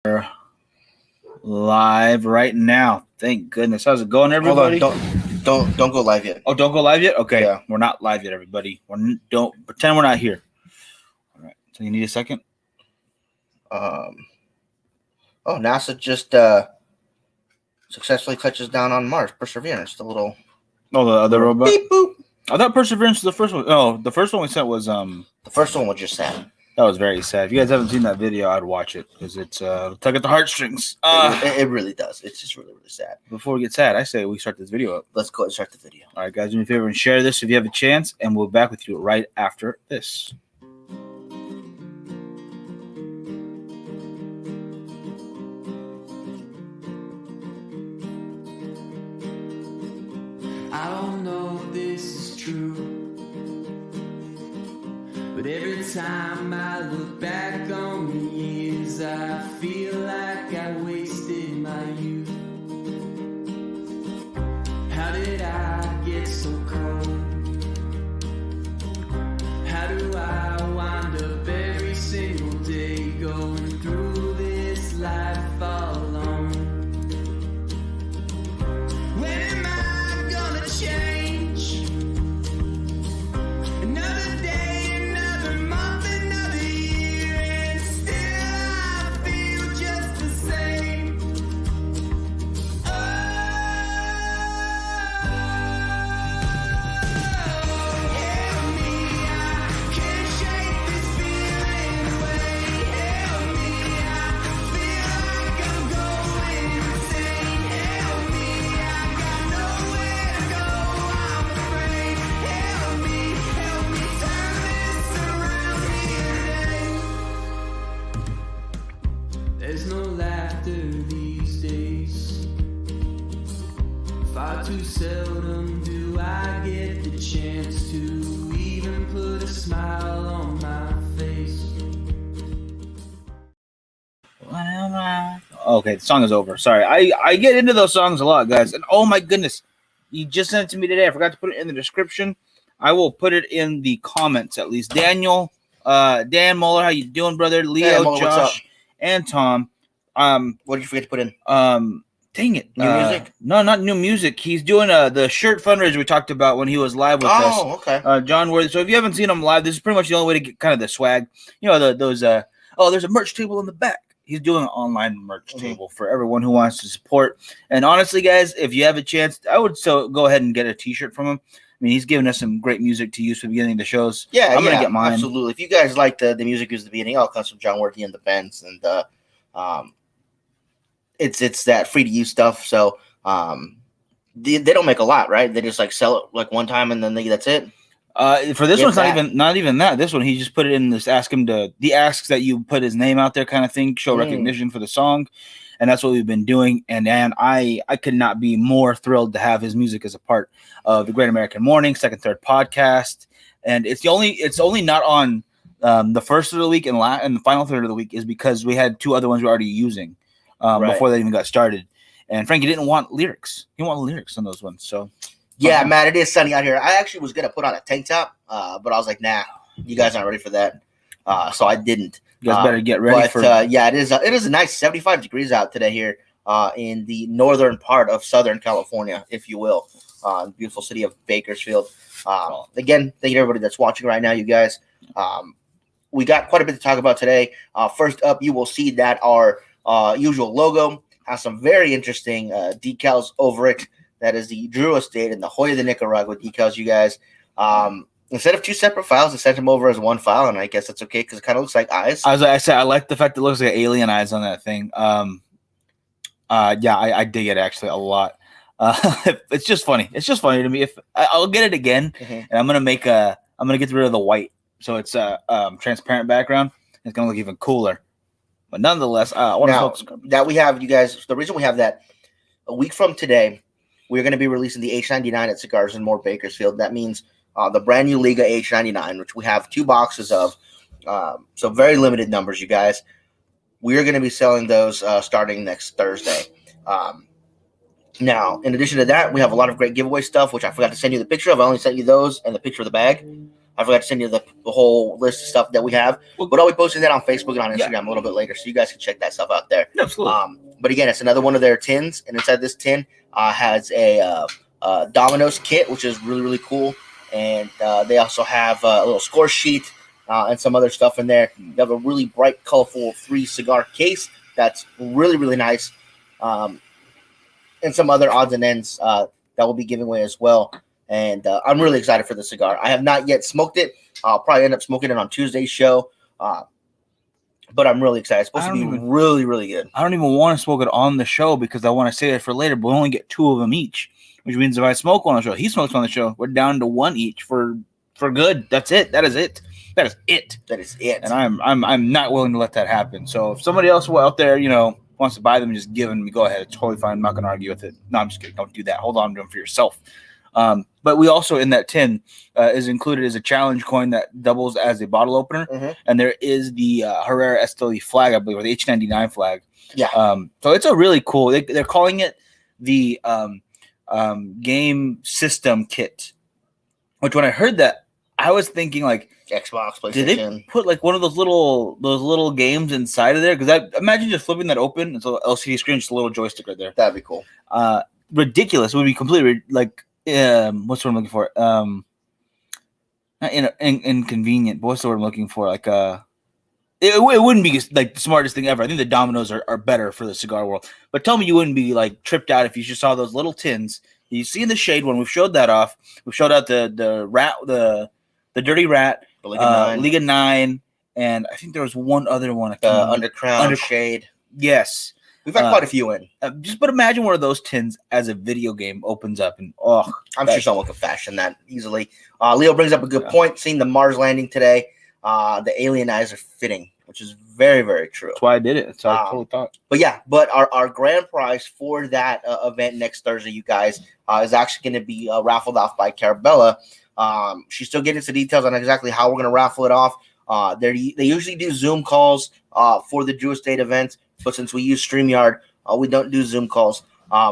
We're live right now. Thank goodness. How's it going, everybody? Hold on, don't go live yet. Oh, don't go live yet? Okay. Yeah. We're not live yet, everybody. Don't pretend we're not here. All right. So you need a second? NASA just successfully touches down on Mars. Perseverance, the little the other robot. Beep boop. I thought Perseverance was the first one. Oh, the first one we sent was The first one was just sad. That was very sad. If you guys haven't seen that video, I'd watch it because it's tug at the heartstrings. It really does. It's just really, really sad. Before we get sad, I say we start this video up. Let's go ahead and start the video. All right, guys, do me a favor and share this if you have a chance, and we'll be back with you right after this. I don't know if this is true, but every time I look back on the years, I feel like I wasted my youth. How did I get so cold? How do I wind up every single day going through this life all alone? When am I gonna change? Another day, another month, another year, and still I feel just the same. Oh, help me, I can't shake this feeling away. Help me, I feel like I'm going insane. Help me, I got nowhere to go, I'm afraid. Help me turn this around here today. There's no laughter these days. Far too seldom do I get the chance to even put a smile on my face. Okay, the song is over. Sorry. I get into those songs a lot, guys. And oh my goodness, you just sent it to me today. I forgot to put it in the description. I will put it in the comments at least. Daniel, Dan Muller, how you doing, brother? Leo, Muller, what's Josh, and Tom. What did you forget to put in? Dang it. New music? No, not new music. He's doing the shirt fundraiser we talked about when he was live with us. Oh, okay. John Worthy. So if you haven't seen him live, this is pretty much the only way to get kind of the swag. You know, there's a merch table in the back. He's doing an online merch table for everyone who wants to support. And honestly, guys, if you have a chance, I would still go ahead and get a t-shirt from him. I mean, he's giving us some great music to use for the beginning of the shows. Yeah, I'm gonna get mine. Absolutely. If you guys like the music used at the beginning, all comes from John Worthy and the Bends, and it's that free to use stuff. So they don't make a lot, right? They just like sell it like one time and then that's it. For this If one's that. not even that. This one he just put it in this he asks that you put his name out there kind of thing, show recognition for the song, and that's what we've been doing. And I could not be more thrilled to have his music as a part of the Great American Morning Second Third podcast. And it's only not on the first of the week and the final third of the week is because we had two other ones we're already using before they even got started. And Frankie didn't want lyrics. He wanted lyrics on those ones. So. Yeah, man, it is sunny out here. I actually was gonna put on a tank top, but I was like, nah, you guys aren't ready for that, so I didn't. You guys better get ready for. Yeah, it is a nice 75 degrees out today here in the northern part of Southern California, if you will, the beautiful city of Bakersfield. Again, thank you to everybody that's watching right now, you guys. We got quite a bit to talk about today. First up, you will see that our usual logo has some very interesting decals over it. That is the Drew Estate and the Hoya de Nicaragua decals, you guys. Instead of two separate files, I sent them over as one file, and I guess that's okay because it kind of looks like eyes. I said, I like the fact that it looks like alien eyes on that thing. I dig it actually a lot. It's just funny. It's just funny to me. If I'll get it again, and I'm gonna get rid of the white, so it's a transparent background. It's gonna look even cooler. But nonetheless, I want to focus. That we have, you guys. The reason we have that a week from today. We're going to be releasing the H99 at Cigars and More Bakersfield. That means the brand new Liga H99, which we have 2 boxes of. So very limited numbers, you guys. We're going to be selling those starting next Thursday. Now, in addition to that, we have a lot of great giveaway stuff, which I forgot to send you the picture of. I only sent you those and the picture of the bag. I forgot to send you the whole list of stuff that we have, but I'll be posting that on Facebook and on Instagram a little bit later, so you guys can check that stuff out there. Absolutely. But again, it's another one of their tins, and inside this tin has a Domino's kit, which is really, really cool. And they also have a little score sheet and some other stuff in there. They have a really bright, colorful 3 cigar case that's really, really nice. And some other odds and ends that we'll be giving away as well. And I'm really excited for the cigar. I have not yet smoked it. I'll probably end up smoking it on Tuesday's show. But I'm really excited. It's supposed to be really, really good. I don't even want to smoke it on the show because I want to save it for later, but we only get 2 of them each, which means if I smoke on the show, he smokes on the show, we're down to 1 each for good. That's it. That is it. That is it. That is it. And I'm not willing to let that happen. So if somebody else out there, wants to buy them and just give them, go ahead. It's totally fine. I'm not going to argue with it. No, I'm just kidding. Don't do that. Hold on to them for yourself. But we also, in that tin, is included as a challenge coin that doubles as a bottle opener. Mhm. And there is the Herrera Esteli flag, I believe, or the H99 flag. Yeah. So it's a really cool, they're calling it the game system kit, which when I heard that, I was thinking like, Xbox, PlayStation. did they put like one of those little games inside of there? Because I imagine just flipping that open, it's an LCD screen, just a little joystick right there. That'd be cool. Ridiculous. It would be completely like what's the word I'm looking for? Not inconvenient, but what's the word I'm looking for? Like it wouldn't be like the smartest thing ever. I think the Dominoes are better for the cigar world. But tell me you wouldn't be like tripped out if you just saw those little tins. You see in the shade one, we've showed that off. We've showed out the rat, the Dirty Rat, League of Nine, and I think there was one other one. Undercrown, Shade. Yes. We've had quite a few in. But imagine one of those tins as a video game opens up, and I'm sure someone could fashion that easily. Leo brings up a good point. Seeing the Mars landing today, the Alienizer fitting, which is very, very true. That's why I did it. That's what I totally thought. But our grand prize for that event next Thursday, you guys, is actually going to be raffled off by Carabella. She's still getting some details on exactly how we're going to raffle it off. They usually do Zoom calls for the Drew Estate events, but since we use StreamYard, we don't do Zoom calls.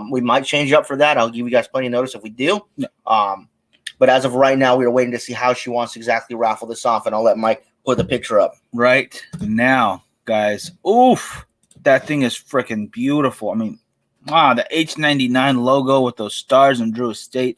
We might change up for that. I'll give you guys plenty of notice if we do. No. But as of right now, we are waiting to see how she wants to exactly raffle this off, and I'll let Mike put the picture up. Right now, guys. Oof. That thing is freaking beautiful. I mean, wow, the H99 logo with those stars and Drew Estate.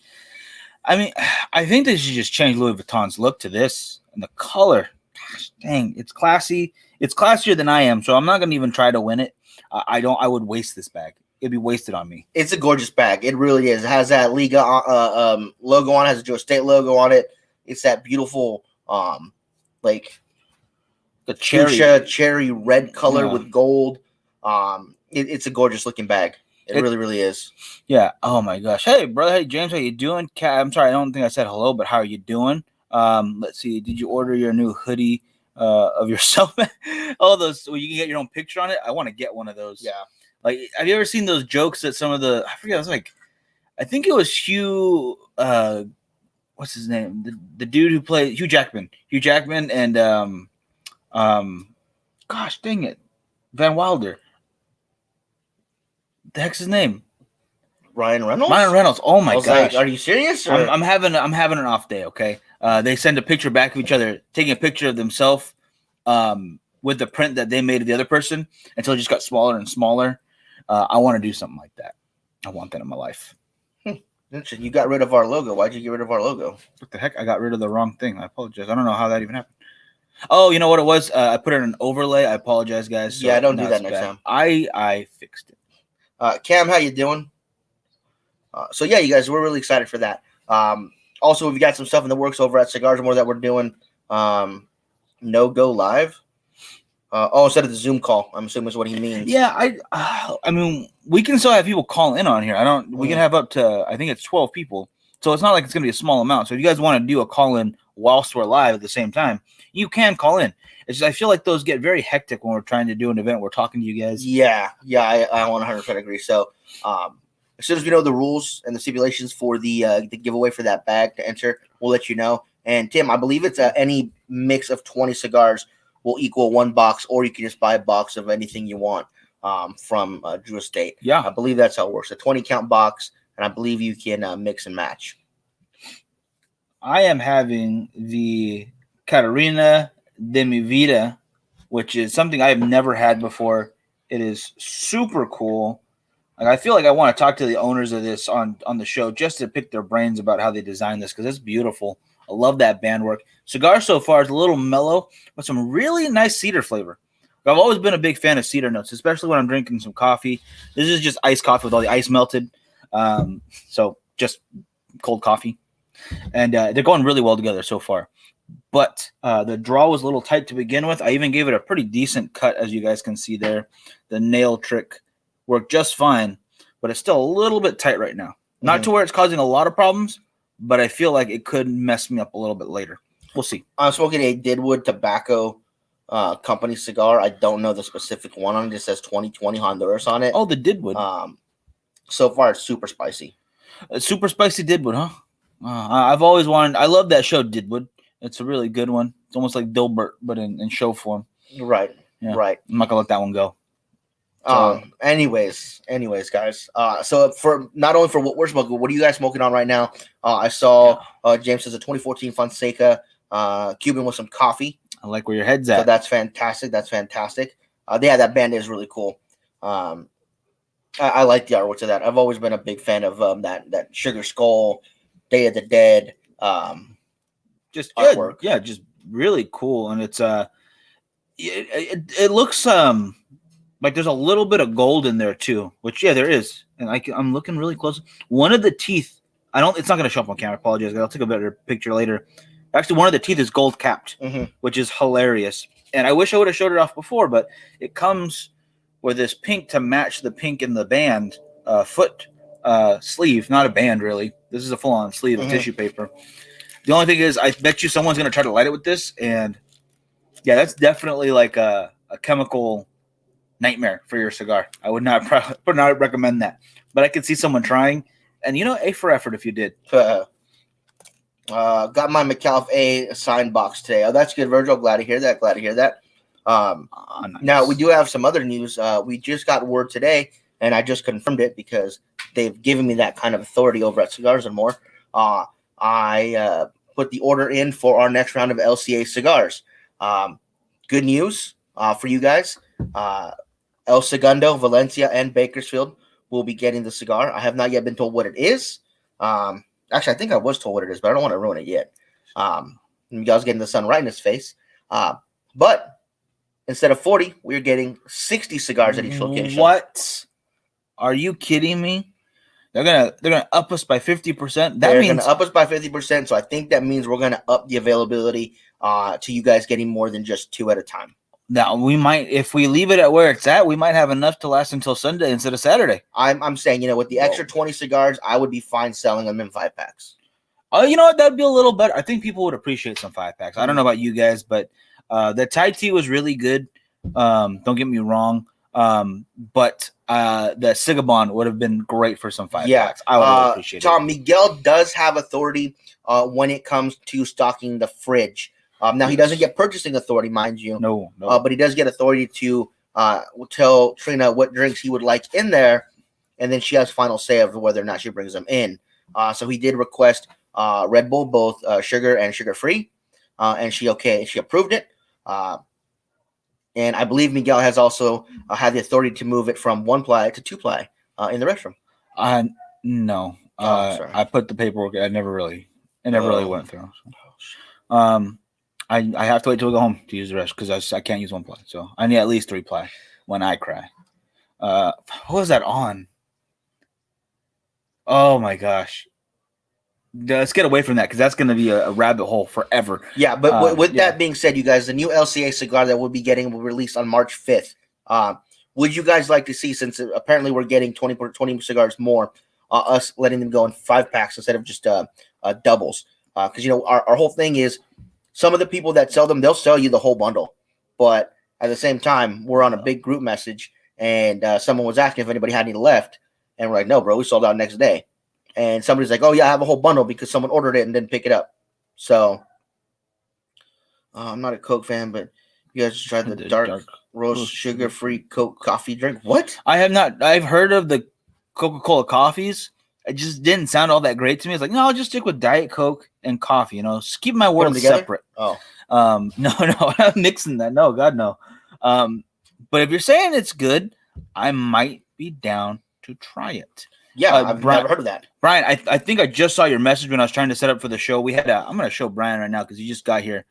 I mean, I think they should just change Louis Vuitton's look to this. And the color. Gosh, dang, it's classy. It's classier than I am, so I'm not going to even try to win it. I would waste this bag. It'd be wasted on me. It's a gorgeous bag. It really is. It has that Liga logo on it. It has a Drew Estate logo on it. It's that beautiful, like The cherry red color with gold. It's a gorgeous looking bag. It really, really is. Yeah. Oh my gosh. Hey, brother. Hey, James. How you doing? I'm sorry. I don't think I said hello, but how are you doing? Let's see. Did you order your new hoodie of yourself? All those. Well, you can get your own picture on it. I want to get one of those. Yeah. Like, have you ever seen those jokes that some of the? I forget. It was like, I think it was Hugh. What's his name? The dude who played Hugh Jackman. Hugh Jackman and gosh dang it, Van Wilder. The heck's his name? Ryan Reynolds. Ryan Reynolds. Oh my gosh! Like, are you serious? I'm having an off day. Okay. They send a picture back of each other, taking a picture of themselves with the print that they made of the other person until it just got smaller and smaller. I want to do something like that. I want that in my life. Interesting. You got rid of our logo. Why'd you get rid of our logo? What the heck? I got rid of the wrong thing. I apologize. I don't know how that even happened. Oh, you know what it was? I put in an overlay. I apologize, guys. So yeah, don't do that next time. I fixed it. Cam, how you doing? So yeah, you guys, we're really excited for that. Also, we've got some stuff in the works over at Cigars More that we're doing. No go live. Instead of the Zoom call, I'm assuming is what he means. Yeah, I mean, we can still have people call in on here. We can have up to, I think it's 12 people. So it's not like it's going to be a small amount. So if you guys want to do a call in whilst we're live at the same time, you can call in. It's just, I feel like those get very hectic when we're trying to do an event. We're talking to you guys. Yeah, I 100% agree. So as soon as we know the rules and the stipulations for the giveaway for that bag to enter, we'll let you know. And Tim, I believe it's any mix of 20 cigars will equal one box, or you can just buy a box of anything you want from Drew Estate. Yeah. I believe that's how it works. A 20 count box, and I believe you can mix and match. I am having the Catarina de mi Vida, which is something I have never had before. It is super cool. Like, I feel like I want to talk to the owners of this on the show just to pick their brains about how they designed this because it's beautiful. I love that band work. Cigar so far is a little mellow with some really nice cedar flavor. I've always been a big fan of cedar notes, especially when I'm drinking some coffee. This is just iced coffee with all the ice melted. So just cold coffee. And they're going really well together so far. But the draw was a little tight to begin with. I even gave it a pretty decent cut, as you guys can see there. The nail trick worked just fine, but it's still a little bit tight right now. Not to where it's causing a lot of problems, but I feel like it could mess me up a little bit later. We'll see. I'm smoking a Deadwood Tobacco company cigar. I don't know the specific one on it. It says 2020 Honduras on it. Oh, the Deadwood. So far, it's super spicy. Super spicy Deadwood, huh? I've always wanted. I love that show, Deadwood. It's a really good one. It's almost like Dilbert, but in show form. Right. Yeah. Right. I'm not gonna let that one go. Anyways, guys. So for not only for what we're smoking, what are you guys smoking on right now? I saw James says a 2014 Fonseca Cuban with some coffee. I like where your head's at. So that's fantastic. That's fantastic. Yeah, that band is really cool. I like the artwork of that. I've always been a big fan of that Sugar Skull, Day of the Dead. Just artwork. Yeah, just really cool, and it's it looks like there's a little bit of gold in there too, which there is, and I'm looking really close. One of the teeth, it's not going to show up on camera. I apologize. I'll take a better picture later. Actually, one of the teeth is gold capped, which is hilarious. And I wish I would have showed it off before, but it comes with this pink to match the pink in the band foot sleeve. Not a band, really. This is a full-on sleeve of tissue paper. The only thing is, I bet you someone's going to try to light it with this, and that's definitely like a chemical nightmare for your cigar. I would not recommend that, but I could see someone trying, and A for effort if you did. Got my McAuliffe A signed box today. Oh, that's good, Virgil. Glad to hear that. Nice. Now, we do have some other news. We just got word today, and I just confirmed it because they've given me that kind of authority over at Cigars and More. I put the order in for our next round of LCA cigars. Good news for you guys. El Segundo, Valencia, and Bakersfield will be getting the cigar. I have not yet been told what it is. Actually, I think I was told what it is, but I don't want to ruin it yet. Miguel's getting the sun right in his face. But instead of 40, we're getting 60 cigars at each location. What? Are you kidding me? They're gonna up us by 50%. They're gonna up us by 50%. So I think that means we're gonna up the availability to you guys getting more than just 2 at a time. Now we might, if we leave it at where it's at, we might have enough to last until Sunday instead of Saturday. I'm saying, with the extra 20 cigars, I would be fine selling them in 5-packs. Oh, you know what? That'd be a little better. I think people would appreciate some 5-packs. I don't know about you guys, but the Thai tea was really good. Don't get me wrong. But the Sigabon would have been great for some 5-packs. I would appreciate it. Tom, Miguel does have authority when it comes to stocking the fridge. Now, he doesn't get purchasing authority, mind you. No. But he does get authority to tell Trina what drinks he would like in there, and then she has final say of whether or not she brings them in. So he did request Red Bull, both sugar and sugar-free, and she approved it. And I believe Miguel has also had the authority to move it from 1-ply to 2-ply in the restroom. No. Sorry. I put the paperwork. It never really went through. So. I have to wait till we go home to use the rest because I can't use 1-ply. So I need at least 3-ply when I cry. What was that on? Oh my gosh. Let's get away from that because that's going to be a rabbit hole forever. Yeah, but with that being said, you guys, the new LCA cigar that we'll be getting will release on March 5th. Would you guys like to see, since apparently we're getting 20 cigars more, us letting them go in 5-packs instead of just doubles? Because, our whole thing is some of the people that sell them, they'll sell you the whole bundle. But at the same time, we're on a big group message, and someone was asking if anybody had any left. And we're like, no, bro, we sold out next day. And somebody's like, oh, yeah, I have a whole bundle because someone ordered it and didn't pick it up. So I'm not a Coke fan, but you guys tried the dark roast sugar-free Coke coffee drink. What? I have not. I've heard of the Coca-Cola coffees. it just didn't sound all that great to me. It's like, no, I'll just stick with Diet Coke and coffee. Just keep my Put 'em words together? separate. Oh, No, I'm not mixing that. No, God, no. But if you're saying it's good, I might be down to try it. yeah, I've Brian- never heard of that. Brian, I think I just saw your message when I was trying to set up for the show. I'm going to show Brian right now because he just got here.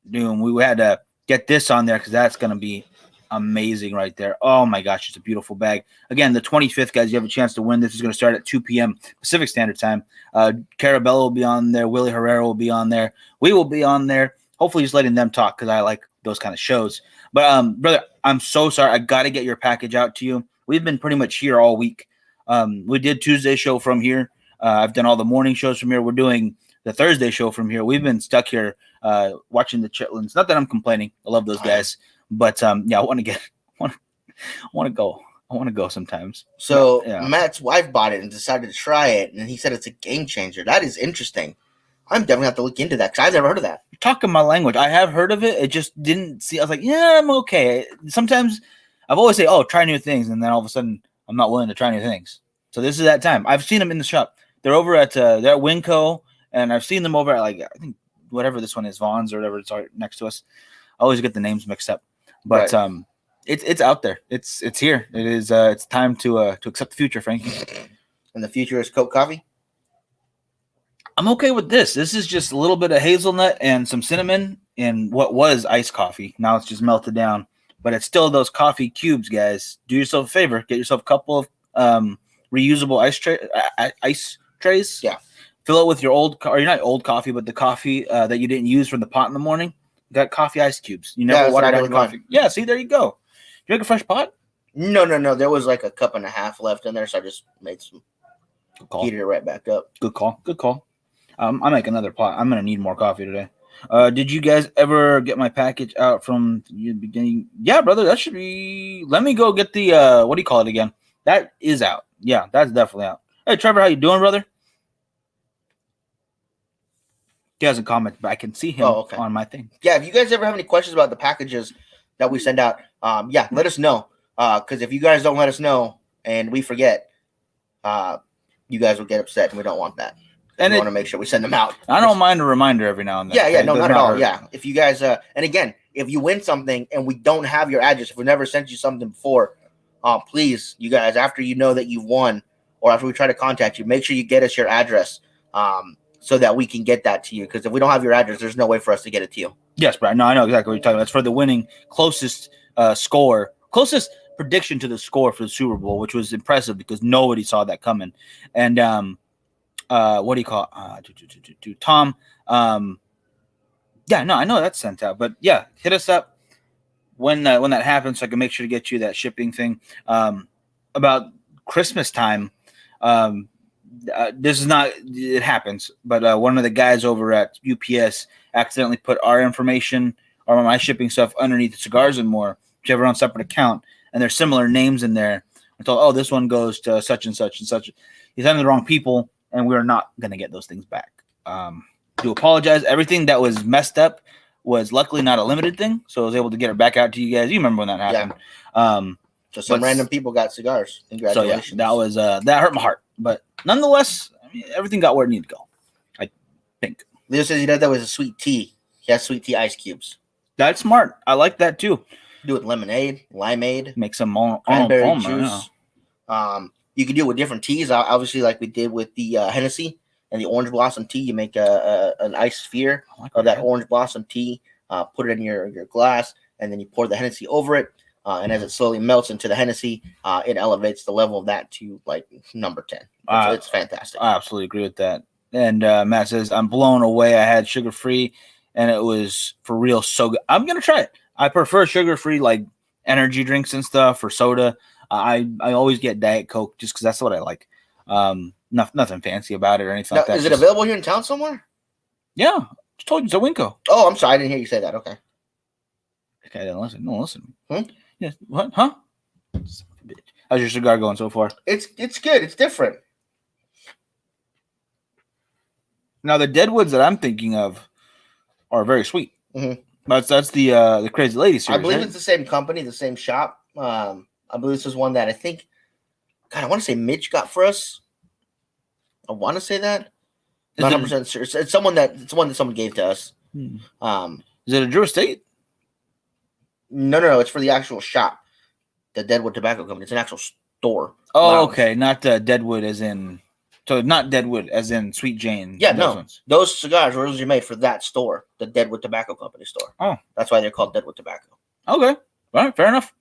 Dude, we had to get this on there because that's going to be amazing right there. Oh my gosh, it's a beautiful bag. Again, the 25th, guys, you have a chance to win. This is going to start at 2 p.m. Pacific Standard Time. Carabello will be on there. Willie Herrera will be on there. We will be on there. Hopefully just letting them talk because I like those kind of shows. But, brother, I'm so sorry. I got to get your package out to you. We've been pretty much here all week. We did Tuesday show from here. I've done all the morning shows from here. We're doing the Thursday show from here. We've been stuck here watching the Chitlins. Not that I'm complaining. I love those guys. But yeah, I want to go sometimes. So Yeah. Matt's wife bought it and decided to try it, and he said it's a game changer. That is interesting. I'm definitely have to look into that because I've never heard of that. You're talking my language. I have heard of it. It just didn't see. I was like, yeah, I'm okay. Sometimes I've always say, oh, try new things, and then all of a sudden I'm not willing to try new things. So this is that time. I've seen them in the shop. They're over at they're at Winco, and I've seen them over at I think whatever this one is, Vaughn's or whatever it's right next to us. I always get the names mixed up, but Right. It's out there. It's here. It is. It's time to accept the future, Frankie. And the future is Coke coffee. I'm okay with this. This is just a little bit of hazelnut and some cinnamon in what was iced coffee. Now it's just melted down, but it's still those coffee cubes, guys. Do yourself a favor. Get yourself a couple of reusable ice trays. Yeah. Fill it with your or you're not old coffee, but the coffee that you didn't use from the pot in the morning. You got coffee ice cubes. You never that's what watered I down do your with mine. coffee. Yeah, see, there you go. You make a fresh pot? No. There was like a cup and a half left in there, so I just made some. Good call. Heated it right back up. Good call. Good call. I make another pot. I'm gonna need more coffee today. Did you guys ever get my package out from the beginning? Yeah, brother. That should be. Let me go get the. What do you call it again? That is out. Yeah, that's definitely out. Hey, Trevor, how you doing, brother? He hasn't commented, but I can see him Oh, okay. on my thing. Yeah, if you guys ever have any questions about the packages that we send out, yeah, let us know. Because if you guys don't let us know and we forget, you guys will get upset, and we don't want that. And We want to make sure we send them out. I don't mind a reminder every now and then. Yeah, okay? no, It does not at all. hurt. Yeah, if you guys, and again, if you win something and we don't have your address, if we never sent you something before, please, you guys, after you know that you've won, or after we try to contact you, make sure you get us your address, so that we can get that to you. Because if we don't have your address, there's no way for us to get it to you. Yes, Brian. No, I know exactly what you're talking about. It's for the winning closest closest prediction to the score for the Super Bowl, which was impressive because nobody saw that coming. And what do you call it? Tom? Yeah, no, I know that's sent out, but yeah, hit us up when that happens, so I can make sure to get you that shipping thing. About Christmas time, this is not. It happens, but one of the guys over at UPS accidentally put our information or my shipping stuff underneath the Cigars and More, which have their own separate account, and there's similar names in there. I told, oh, this one goes to such and such and such. He's having the wrong people, and we are not going to get those things back. Do apologize. Everything that was messed up was luckily not a limited thing, so I was able to get it back out to you guys. You remember when that happened? So some But- random people got cigars. So yeah, Congratulations. that was that hurt my heart, but nonetheless, I mean, everything got where it needed to go. I think Leo says he does that with a sweet tea. He has sweet tea ice cubes. that's smart. I like that too. Do it with lemonade, limeade, Make some more cranberry juice. You can do it with different teas. Obviously, like we did with the Hennessy and the orange blossom tea. You make an ice sphere of that orange blossom tea. Put it in your glass, and then you pour the Hennessy over it. And as it slowly melts into the Hennessy, it elevates the level of that to like number 10. It's fantastic. I absolutely agree with that. And Matt says, I'm blown away. I had sugar free, and it was for real so good. I'm gonna try it. I prefer sugar free, like energy drinks and stuff, or soda. I always get Diet Coke just because that's what I like. Nothing fancy about it or anything Now, like that. is it Just- available here in town somewhere? Yeah, just told you it's a Winco. Oh, I'm sorry. I didn't hear you say that. Okay. Okay, I didn't listen. No, listen. Hmm? Yes. What? Huh? Son of a bitch. How's your cigar going so far? It's good. It's different. Now the Deadwoods that I'm thinking of are very sweet. Mhm. That's the Crazy Lady series. I believe right? it's the same company, the same shop. I believe this is one that I think, God, I want to say Mitch got for us. I want to say that. Is Not it- 100% sure. It's one that someone gave to us. Hmm. Um, Is it a Drew Estate? no, it's for the actual shop, the Deadwood Tobacco Company. It's an actual store. Oh, lounge. okay. Not Deadwood as in. So not Deadwood as in Sweet Jane. Yeah, those no. ones. Those cigars were originally made for that store, the Deadwood Tobacco Company store. Oh. That's why they're called Deadwood Tobacco. Okay. All right. Fair enough.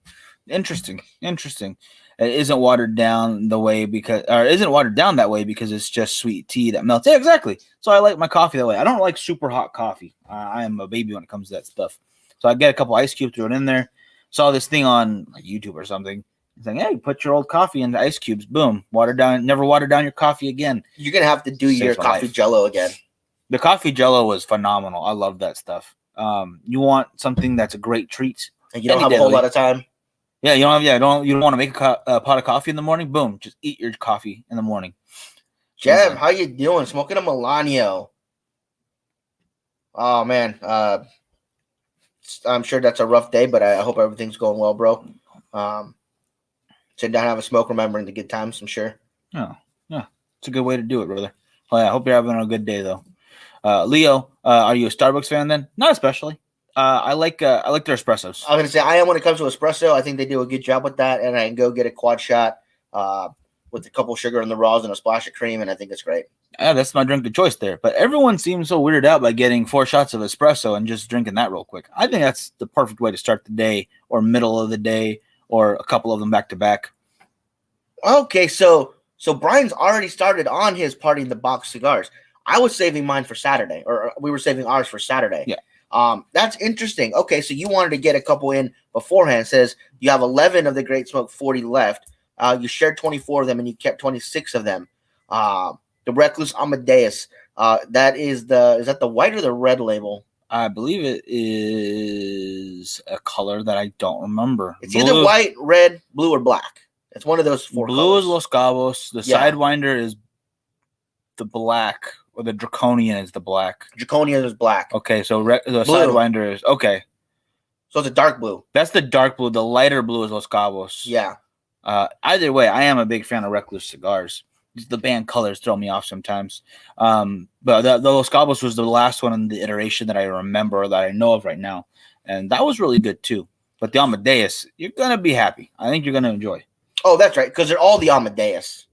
Interesting. It isn't watered down the way because, or isn't watered down that way because it's just sweet tea that melts. Yeah, exactly. So I like my coffee that way. I don't like super hot coffee. I am a baby when it comes to that stuff. So I get a couple ice cubes, throw it in there. Saw this thing on like YouTube or something. It's like, hey, put your old coffee in the ice cubes. Boom. Water down. Never water down your coffee again. You're going to have to do Saves your my coffee life. jello again. The coffee jello was phenomenal. I love that stuff. You want something that's a great treat. And you don't Any have day a whole of the lot of time. Yeah, you don't want to make a pot of coffee in the morning. Boom, just eat your coffee in the morning. Jeb, Okay. how you doing? Smoking a Milano. Oh, man. I'm sure that's a rough day, but I hope everything's going well, bro. Sit down, have a smoke, remembering the good times, I'm sure. It's a good way to do it, brother. Oh yeah, I hope you're having a good day though. Leo, are you a Starbucks fan then? Not especially. I like their espressos. I'm going to say I am when it comes to espresso. I think they do a good job with that, and I can go get a quad shot with a couple sugar in the raws and a splash of cream, and I think it's great. Yeah, that's my drink of choice there. But everyone seems so weirded out by getting 4 shots of espresso and just drinking that real quick. I think that's the perfect way to start the day or middle of the day or a couple of them back to back. Okay, so Brian's already started on his party in the box cigars. I was saving mine for Saturday, or we were saving ours for Saturday. Yeah. That's interesting. Okay, so you wanted to get a couple in beforehand. It says you have 11 of the Great Smoke 40 left. You shared 24 of them, and you kept 26 of them. The Recluse Amadeus. Is that the white or the red label? I believe it is a color that I don't remember. It's either white, red, blue, or black. It's one of those 4 Blue colors. is Los Cabos. The Yeah. Sidewinder is the black, or the Draconian is the black. Draconian is black. Okay, so the Blue. Sidewinder is okay. So it's a dark blue. That's the dark blue. The lighter blue is Los Cabos. Yeah. Either way, I am a big fan of Recluse cigars. The band colors throw me off sometimes. But the Los Cabos was the last one in the iteration that I remember that I know of right now, and that was really good too. But the Amadeus, you're gonna be happy. I think you're gonna enjoy. Oh, that's right, because they're all the Amadeus.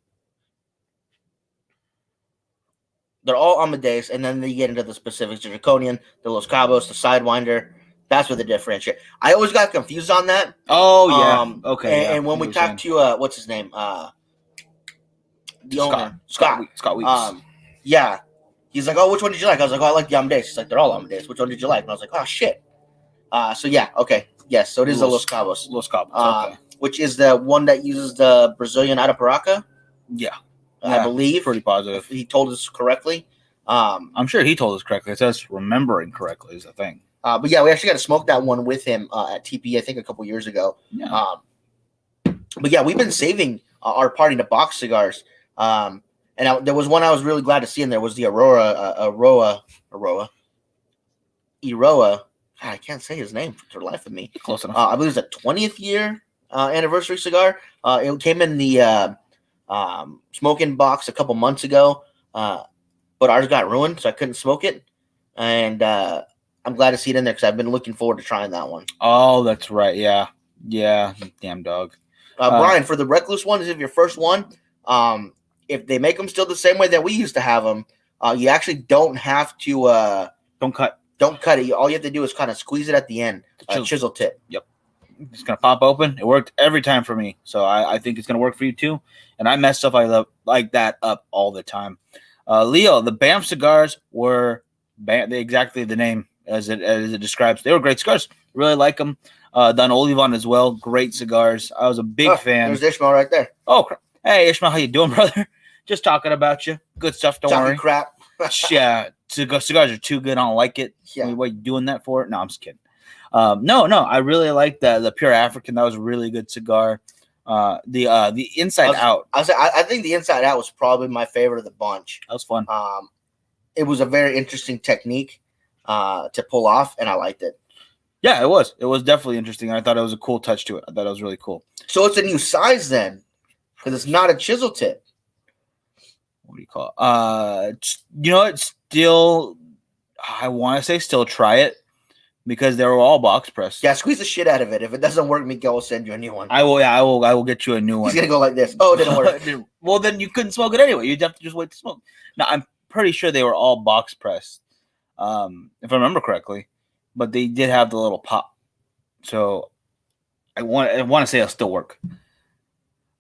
They're all Amadeus, and then you get into the specifics: the Draconian, the Los Cabos, the Sidewinder. That's what the differentiate. I always got confused on that. Oh yeah. Okay. And, yeah, and when we you were talked saying. to what's his name, the owner, Scott. Scott Weeks. Yeah, he's like, "Oh, which one did you like?" I was like, "Oh, I like the Amadeus." He's like, "They're all Amadeus. Which one did you like?" And I was like, "Oh shit." So yeah, okay, yes. So it is the Los Cabos, Los Cabos. Okay. which is the one that uses the Brazilian Arapiraca. Yeah. I believe Pretty positive. if he told us correctly. I'm sure he told us correctly. It's us remembering correctly is the thing. But yeah, we actually got to smoke that one with him at TP, I think a couple years ago. Yeah. But yeah, we've been saving our party to box cigars. There was one I was really glad to see in there was the Eroa. God, I can't say his name for the life of me. Close enough. I believe it's a 20th year anniversary cigar. It came in the smoking box a couple months ago, but ours got ruined, so I couldn't smoke it. And I'm glad to see it in there because I've been looking forward to trying that one. Oh, that's right. Yeah. Yeah. Damn dog. Brian, for the Recluse one, this is your first one. If they make them still the same way that we used to have them, you actually don't have to Don't cut. it. All you have to do is kind of squeeze it at the end, chisel tip. It's gonna pop open. It worked every time for me, so I think it's gonna work for you too. And I mess stuff like that up all the time. Leo, the Banff cigars were exactly the name as it describes. They were great cigars. Really like them. Don Olivan as well. Great cigars. I was a big fan. There's Ishmael right there. Oh, hey Ishmael, how you doing, brother? Just talking about you. Good stuff. Don't Talking worry. crap. Yeah, cigars are too good. I don't like it. Yeah. What are you doing that for? No, I'm just kidding. No, I really like the Pure African. That was a really good cigar. The Inside Out. I think the Inside Out was probably my favorite of the bunch. That was fun. It was a very interesting technique to pull off, and I liked it. Yeah, it was. It was definitely interesting. I thought it was a cool touch to it. I thought it was really cool. So it's a new size then, because it's not a chisel tip. what do you call it? It's still, I want to say still try it because they were all box pressed. Yeah, squeeze the shit out of it. If it doesn't work, Miguel will send you a new one. I will get you a new one. He's gonna go like this. Oh, it didn't work. Well, then you couldn't smoke it anyway. You'd have to just wait to smoke. Now, I'm pretty sure they were all box pressed, if I remember correctly, but they did have the little pop. So I want to say it'll still work.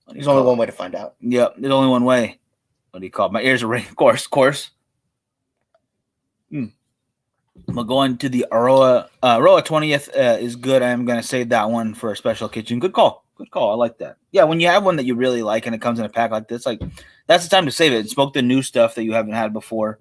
There's only one way to find out. Yep, there's only one way. What do you call it? My ears are ringing. Of course. We're going to the Aroa 20th is good. I'm going to save that one for a special kitchen. Good call. I like that. Yeah, when you have one that you really like and it comes in a pack like this, like that's the time to save it and smoke the new stuff that you haven't had before.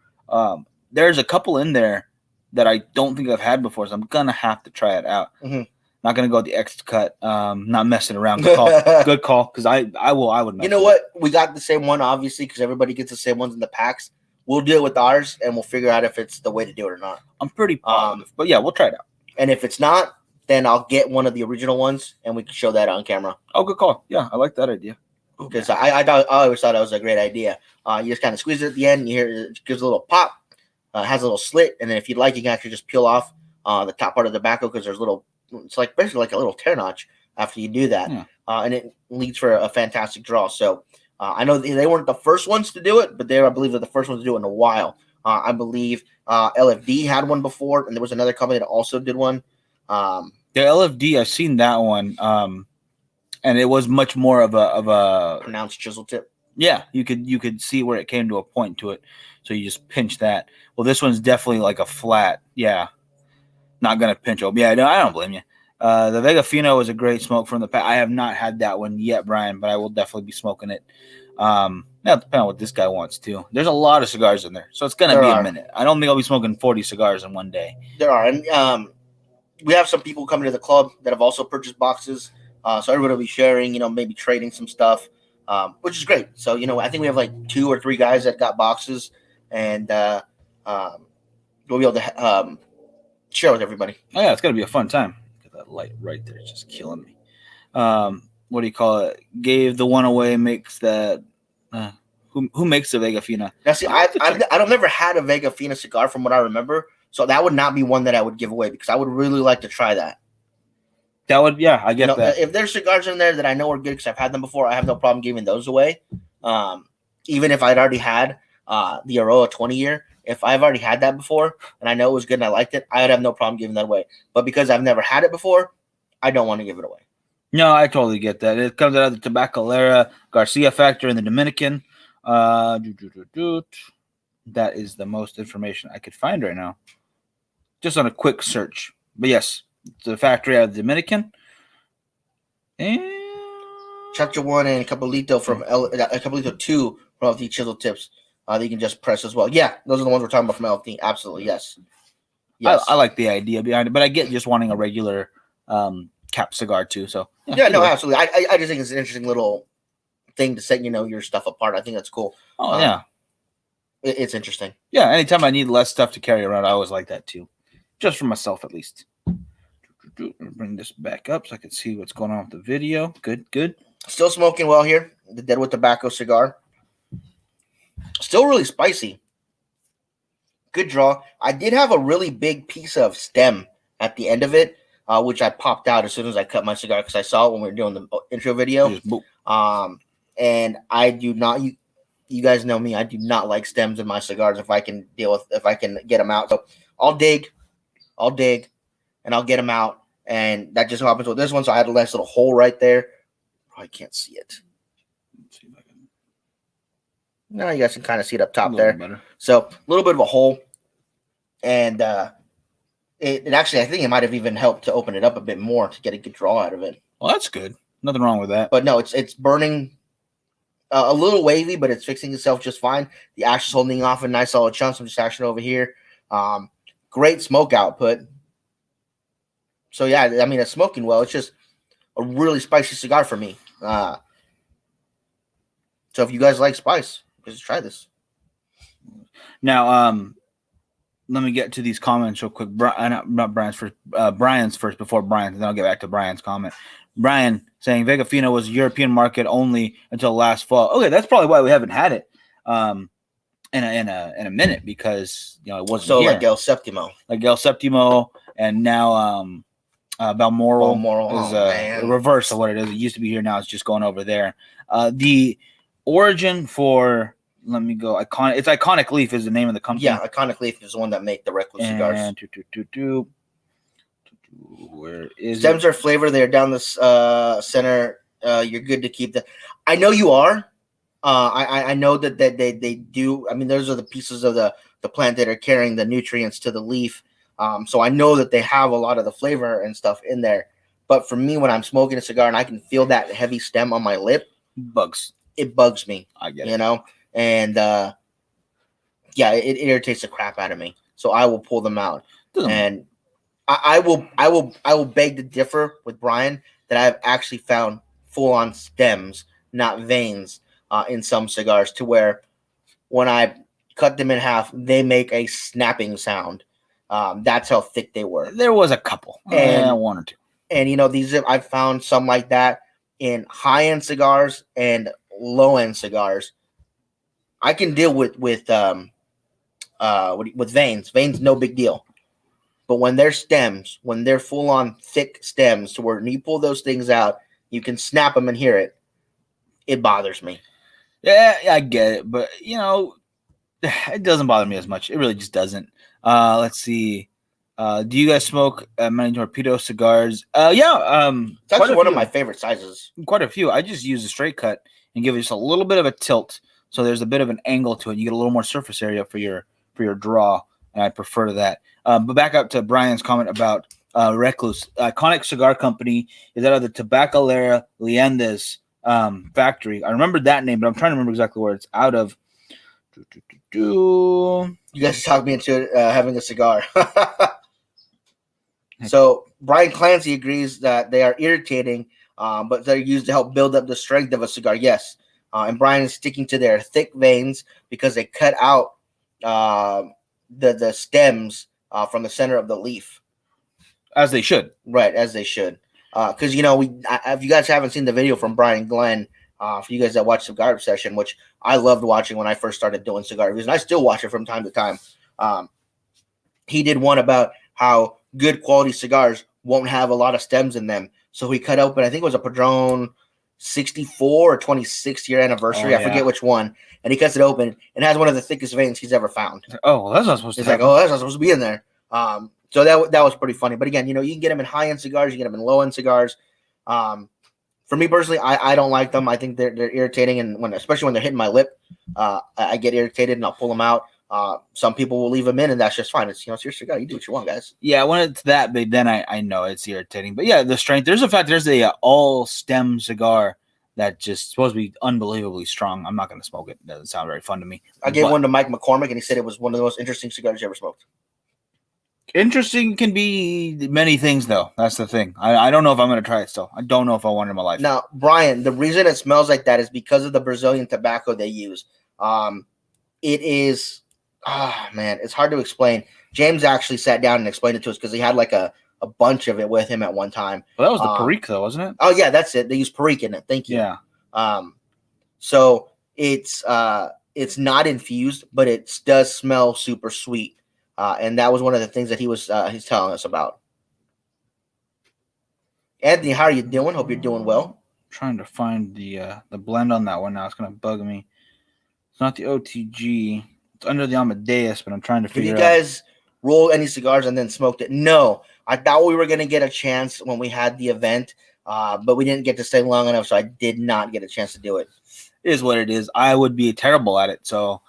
There's a couple in there that I don't think I've had before, so I'm gonna have to try it out. Mhm. Not gonna go with the X cut. Not messing around. Good call. Good call. Because I would. Mess You know with what? We got the same one, obviously, because everybody gets the same ones in the packs. We'll do it with ours, and we'll figure out if it's the way to do it or not. I'm pretty positive, but yeah, we'll try it out. And if it's not, then I'll get one of the original ones, and we can show that on camera. Oh, good call. Yeah, I like that idea. Because I always thought that was a great idea. You just kind of squeeze it at the end. You hear it gives a little pop. Has a little slit, and then if you'd like, you can actually just peel off the top part of the tobacco because there's little. It's like basically like a little tear notch after you do that, Yeah. And it leads for a fantastic draw. So I know they weren't the first ones to do it, but I believe they're the first ones to do it in a while. I believe LFD had one before, and there was another company that also did one. The LFD, I've seen that one, and it was much more of a Pronounced chisel tip. yeah. You could see where it came to a point to it, so you just pinch that. Well, this one's definitely like a flat. Yeah, not gonna pinch open. Yeah, no, I don't blame you. The Vega Fino is a great smoke from the pack. I have not had that one yet, Brian, but I will definitely be smoking it. Now, depending on what this guy wants too. There's a lot of cigars in there, so it's gonna There be are. a minute. I don't think I'll be smoking 40 cigars in one day. There are, and we have some people coming to the club that have also purchased boxes. So everybody will be sharing, maybe trading some stuff, which is great. So I think we have like 2 or 3 guys that got boxes, and we'll be able to share with everybody. Oh yeah, it's gonna be a fun time. Get that light right there, it's just killing me. What do you call it? Gave the one away. Makes that. Who makes the Vega Fina? Now, see, I've never had a Vega Fina cigar from what I remember, so that would not be one that I would give away because I would really like to try that. That would, yeah, I get that. If there's cigars in there that I know are good because I've had them before, I have no problem giving those away. Even if I'd already had the Aroa 20 year, if I've already had that before and I know it was good and I liked it, I would have no problem giving that away. But because I've never had it before, I don't want to give it away. No, I totally get that. It comes out of the Tabacalera Garcia factory in the Dominican. That is the most information I could find right now, just on a quick search. But yes, it's a factory out of the Dominican. And Chacha 1 and Capulito from Capulito 2 from LFD Chisel Tips that you can just press as well. Yeah, those are the ones we're talking about from LFD. Absolutely, yes. I like the idea behind it, but I get just wanting a regular cap cigar too. So Yeah, no, absolutely. I just think it's an interesting little thing to set your stuff apart. I think that's cool. Oh yeah, It's interesting. yeah. Anytime I need less stuff to carry around, I always like that too, just for myself at least. Bring this back up so I can see what's going on with the video. Good. Still smoking well here. The Deadwood Tobacco cigar. Still really spicy. Good draw. I did have a really big piece of stem at the end of it, which I popped out as soon as I cut my cigar because I saw it when we were doing the intro video. Just boop. And I do not. You guys know me. I do not like stems in my cigars if I can get them out. So I'll dig, and I'll get them out. And that just happens with this one. So I had a nice little hole right there. Probably can't see it. Let's see if I can. No, you guys can kind of see it up A top little there. better. So a little bit of a hole. And it actually, I think it might have even helped to open it up a bit more to get a good draw out of it. Well, that's good. Nothing wrong with that. But no, it's burning a little wavy, but it's fixing itself just fine. The ash is holding off in nice solid chunks. I'm just ashing over here. Great smoke output. So yeah, I mean, it's smoking well. It's just a really spicy cigar for me. So if you guys like spice, just try this. Now, let me get to these comments real quick. Not Brian's first. Brian's first before Brian's, and then I'll get back to Brian's comment. Brian saying Vega Fino was European market only until last fall. Okay, that's probably why we haven't had it. in a minute because it wasn't So here. like El Septimo. Like El Septimo, and now Balmoral, Balmoral, is man. a reverse of what it is. It used to be here, now it's just going over there. The origin for let me go iconic. It's Iconic Leaf is the name of the company. Yeah, Iconic Leaf is the one that make the Recluse cigars. And where is Stems it? are flavor. They're down the center. You're good to keep them. I know you are. I know that they do. I mean, those are the pieces of the plant that are carrying the nutrients to the leaf. So I know that they have a lot of the flavor and stuff in there. But for me, when I'm smoking a cigar and I can feel that heavy stem on my lip, Bugs. it bugs me. I get You it. know, and yeah, it irritates the crap out of me. So I will pull them out, Doesn't- and I will beg to differ with Brian that I've actually found full on stems, not veins, in some cigars, to where when I cut them in half, they make a snapping sound. That's how thick they were. There was a couple, And- one or two. And these I've found some like that in high end cigars and low end cigars. I can deal with veins. Veins, no big deal. But when they're stems, when they're full on thick stems, to where when you pull those things out, you can snap them and hear it. It bothers me. Yeah, I get it, but it doesn't bother me as much. It really just doesn't. Let's see. Do you guys smoke many torpedo cigars? Yeah. It's actually one of few. my favorite sizes. Quite a few. I just use a straight cut and give it just a little bit of a tilt, so there's a bit of an angle to it. You get a little more surface area for your draw, and I prefer that. But back up to Brian's comment about Recluse. Iconic Cigar Company is out of the Tabacalera Leandes factory. I remember that name, but I'm trying to remember exactly where it's out of. You guys talked me into having a cigar. So Brian Clancy agrees that they are irritating, but they're used to help build up the strength of a cigar. Yes, and Brian is sticking to their thick veins because they cut out the stems from the center of the leaf. As they should. Right, as they should. Because if you guys haven't seen the video from Brian Glenn, for you guys that watch Cigar Obsession, which I loved watching when I first started doing cigar reviews, and I still watch it from time to time. He did one about how good quality cigars won't have a lot of stems in them. So he cut open, I think it was a Padron 64 or 26th year anniversary. Oh, I forget yeah. which one. And he cuts it open and has one of the thickest veins he's ever found. Oh, well, that's not supposed to It's like, happen. oh, that's not supposed to be in there. So that was pretty funny. But again, you can get them in high-end cigars. You get them in low-end cigars. For me personally, I don't like them. I think they're irritating. And especially when they're hitting my lip, I get irritated and I'll pull them out. Some people will leave them in, and that's just fine. It's it's your cigar. You do what you want, guys. Yeah, when it's that big, then I know it's irritating. But yeah, the strength. There's a all stem cigar that just supposed to be unbelievably strong. I'm not going to smoke it. It doesn't sound very fun to me. I gave But one to Mike McCormick, and he said it was one of the most interesting cigars he ever smoked. interesting can be many things, though. That's the thing. I don't know if I'm going to try it still. I don't know if I want it in my life. Now, Brian, the reason it smells like that is because of the Brazilian tobacco they use. It is, man, it's hard to explain. James actually sat down and explained it to us because he had like a bunch of it with him at one time. Well, that was the Perique, though, wasn't it? Oh yeah, that's it. They use Perique in it. Thank you. Yeah. So it's not infused, but it does smell super sweet. And that was one of the things that he's telling us about. Anthony, how are you doing? Hope you're doing well. Trying to find the blend on that one now. It's going to bug me. It's not the OTG. It's under the Amadeus, but I'm trying to Did figure you out. guys roll any cigars and then smoked it? No. I thought we were going to get a chance when we had the event, but we didn't get to stay long enough, so I did not get a chance to do it. It is what it is. I would be terrible at it, so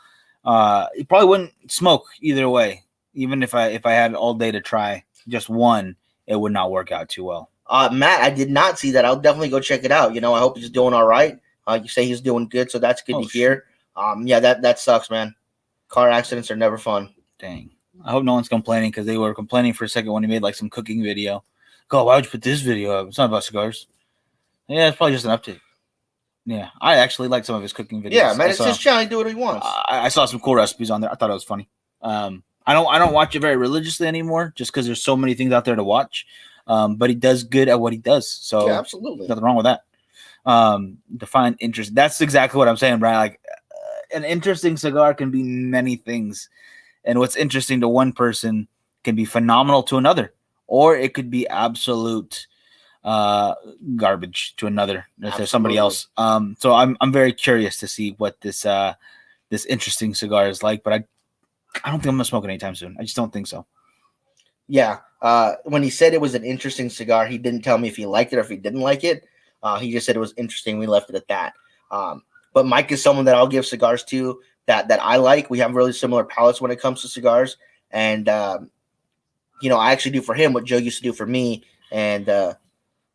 you probably wouldn't smoke either way. Even if I had all day to try just one, it would not work out too well. Matt, I did not see that. I'll definitely go check it out. I hope he's doing all right. You say he's doing good, so that's good to hear. Yeah, that sucks, man. Car accidents are never fun. Dang. I hope no one's complaining because they were complaining for a second when he made like some cooking video. Go, why would you put this video up? It's not about cigars. Yeah, it's probably just an update. Yeah, I actually like some of his cooking videos. Yeah, man, it's his channel. He do what he wants. I saw some cool recipes on there. I thought it was funny. I don't watch it very religiously anymore, just because there's so many things out there to watch. But he does good at what he does, so Yeah, absolutely. nothing wrong with that. To find interest, that's exactly what I'm saying, Brian. Like, an interesting cigar can be many things, and what's interesting to one person can be phenomenal to another, or it could be absolute garbage to another, to somebody else. So I'm very curious to see what this interesting cigar is like, but I don't think I'm gonna smoke it anytime soon. I just don't think so. Yeah. When he said it was an interesting cigar, he didn't tell me if he liked it or if he didn't like it. He just said it was interesting. We left it at that. But Mike is someone that I'll give cigars to that I like. We have really similar palates when it comes to cigars. And, I actually do for him what Joe used to do for me. And,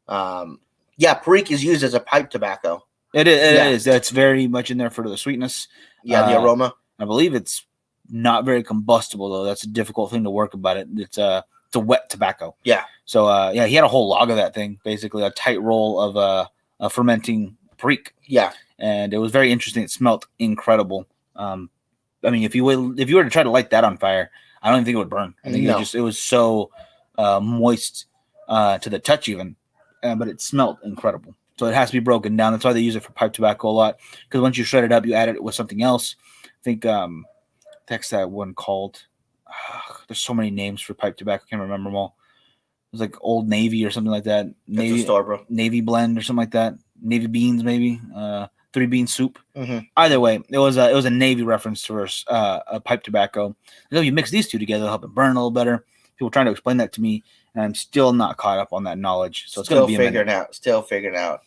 Perique is used as a pipe tobacco. It is. That's very much in there for the sweetness. Yeah, the aroma. I believe it's not very combustible, though. That's a difficult thing to work about it. It's a wet tobacco. Yeah. So, he had a whole log of that thing, basically a tight roll of a fermenting Perique. Yeah. And it was very interesting. It smelled incredible. If you were to try to light that on fire, I don't even think it would burn. I think it was so moist to the touch even, but it smelled incredible. So it has to be broken down. That's why they use it for pipe tobacco a lot, because once you shred it up, you add it with something else. I think text that one called. There's so many names for pipe tobacco. I can't remember them all. It was like Old Navy or something like that. Navy store, bro. Navy blend or something like that. Navy beans maybe. 3-bean soup. Mm-hmm. Either way, it was a Navy reference to a pipe tobacco. So you mix these two together, it'll help it burn a little better. People trying to explain that to me, and I'm still not caught up on that knowledge. So it's going to be Still figuring out.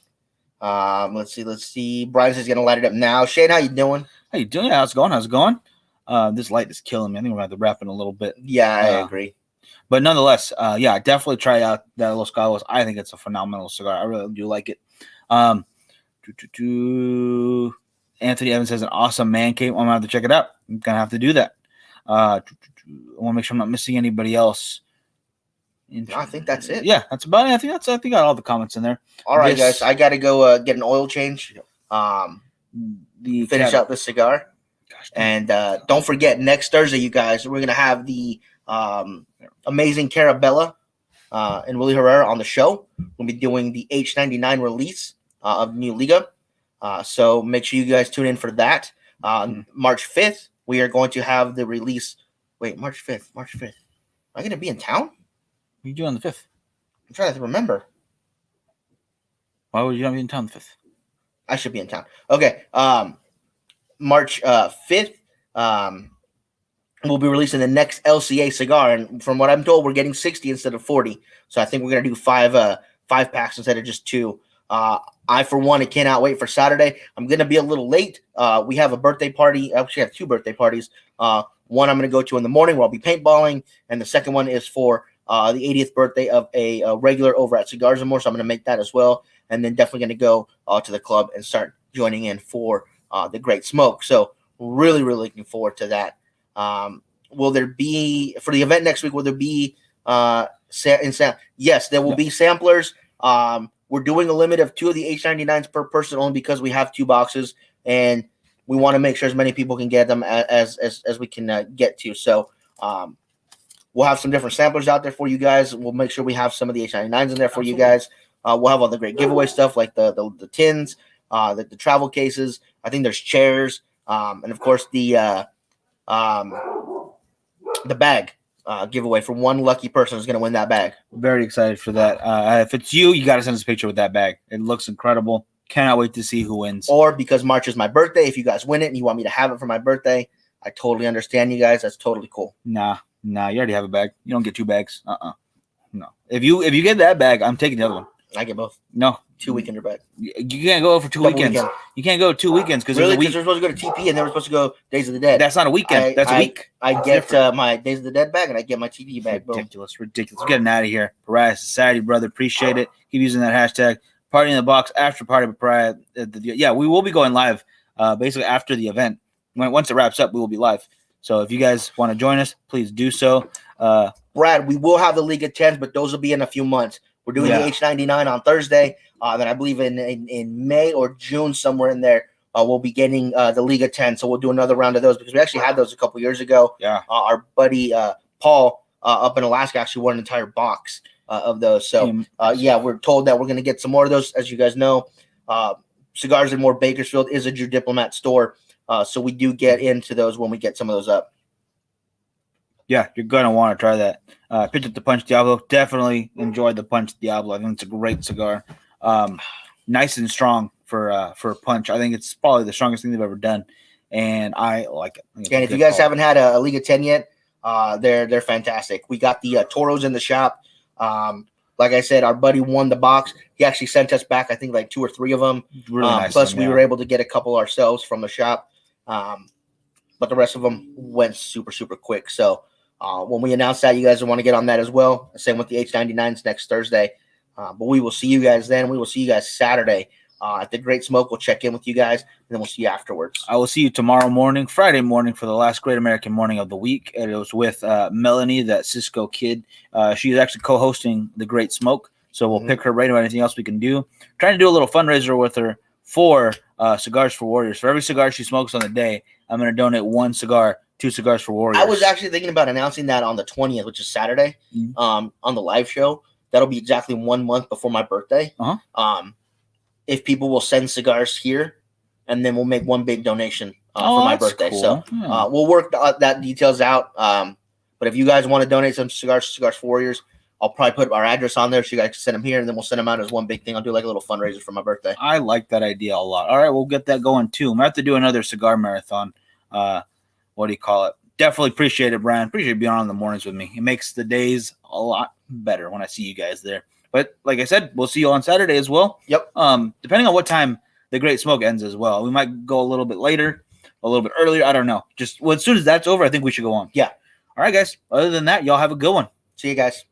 Let's see. Brian says he's gonna light it up now. Shane, how you doing? How you doing? How's it going? This light is killing me. I think we're gonna have to wrap in a little bit. Yeah, I agree. But nonetheless, definitely try out that Los Galos. I think it's a phenomenal cigar. I really do like it. Anthony Evans has an awesome man cave. I'm gonna have to check it out. I'm gonna have to do that. I want to make sure I'm not missing anybody else. I think that's it. Yeah, that's about it. I think I got all the comments in there. All right, guys. I gotta go get an oil change. Finish out this cigar. Gosh, and don't forget, next Thursday, you guys, we're gonna have the amazing Carabella and Willie Herrera on the show. We'll be doing the H99 release of New Liga. So make sure you guys tune in for that. March 5th, we are going to have the release. Wait, March 5th. Am I going to be in town? What are you doing on the 5th? I'm trying to remember. Why would you not be in town the 5th? I should be in town. Okay. March 5th, we'll be releasing the next LCA cigar. And from what I'm told, we're getting 60 instead of 40. So I think we're going to do five packs instead of just 2. I, for one, cannot wait for Saturday. I'm going to be a little late. We have a birthday party. I actually have 2 birthday parties. One I'm going to go to in the morning where I'll be paintballing, and the second one is for the 80th birthday of a regular over at Cigars and More, so I'm going to make that as well, and then definitely going to go to the club and start joining in for the Great Smoke. So really, really looking forward to that. Will there be, for the event next week, will there be yes, there will be samplers. We're doing a limit of 2 of the H99s per person only because we have 2 boxes, and we want to make sure as many people can get them as we can get to. So we'll have some different samplers out there for you guys. We'll make sure we have some of the H99s in there for you guys. We'll have all the great giveaway stuff like the tins, the travel cases. I think there's chairs, and of course the bag giveaway for one lucky person who's going to win that bag. Very excited for that. If it's you, you got to send us a picture with that bag. It looks incredible. Cannot wait to see who wins. Or because March is my birthday, if you guys win it and you want me to have it for my birthday, I totally understand you guys. That's totally cool. Nah, you already have a bag. You don't get 2 bags. No. If you get that bag, I'm taking the other one. I get both. No. 2 weekender bag. You can't go for 2 weekends. Weekend. You can't go 2 weekends because really, because we're supposed to go to TP and then we're supposed to go Days of the Dead. That's not a weekend. That's a week. I get my Days of the Dead bag and I get my TP bag. Ridiculous. We're getting out of here. Pariah Society, brother. Appreciate it. Keep using that hashtag. Party in the Box after Party with Pariah. Yeah, we will be going live basically after the event. Once it wraps up, we will be live. So if you guys want to join us, please do so. Brad, we will have the League of 10s, but those will be in a few months. We're doing the H99 on Thursday. Then I believe in May or June, somewhere in there, we'll be getting the League of 10. So we'll do another round of those because we actually had those a couple years ago. Yeah. Our buddy Paul up in Alaska actually won an entire box of those. So, we're told that we're going to get some more of those, as you guys know. Cigars and More Bakersfield is a Drew Diplomat store. So we do get into those when we get some of those up. Yeah, you're gonna want to try that. Picked up the Punch Diablo. Definitely enjoyed the Punch Diablo. I think it's a great cigar. Nice and strong for a punch. I think it's probably the strongest thing they've ever done, and I like it. I think it's And a if you good guys call. haven't had a Liga 10 yet, they're fantastic. We got the Toros in the shop. Like I said, our buddy won the box. He actually sent us back, I think, like 2 or 3 of them. Really nice. Plus, of them, we yeah. were able to get a couple ourselves from the shop. But the rest of them went super, super quick. So when we announce that, you guys will want to get on that as well. Same with the H99s next Thursday. But we will see you guys then. We will see you guys Saturday at the Great Smoke. We'll check in with you guys, and then we'll see you afterwards. I will see you tomorrow morning, Friday morning, for the last Great American Morning of the week. And it was with Melanie, that Cisco kid. She is actually co-hosting the Great Smoke, so we'll pick her right about anything else we can do. Trying to do a little fundraiser with her for Cigars for Warriors. For every cigar she smokes on the day, I'm going to donate 1 cigar, 2 cigars for Warriors. I was actually thinking about announcing that on the 20th, which is Saturday, on the live show. That'll be exactly 1 month before my birthday. If people will send cigars here, and then we'll make one big donation for my that's birthday. cool. So Yeah. we'll work that details out. But if you guys want to donate some cigars to Cigars for Warriors, I'll probably put our address on there so you guys can send them here, and then we'll send them out as one big thing. I'll do like a little fundraiser for my birthday. I like that idea a lot. All right, we'll get that going too. I'm going to have to do another cigar marathon. What do you call it? Definitely appreciate it, Brian. Appreciate being on in the mornings with me. It makes the days a lot better when I see you guys there. But like I said, we'll see you on Saturday as well. Yep. Depending on what time the Great Smoke ends as well. We might go a little bit later, a little bit earlier. I don't know. Just as soon as that's over, I think we should go on. Yeah. All right, guys. Other than that, y'all have a good one. See you guys.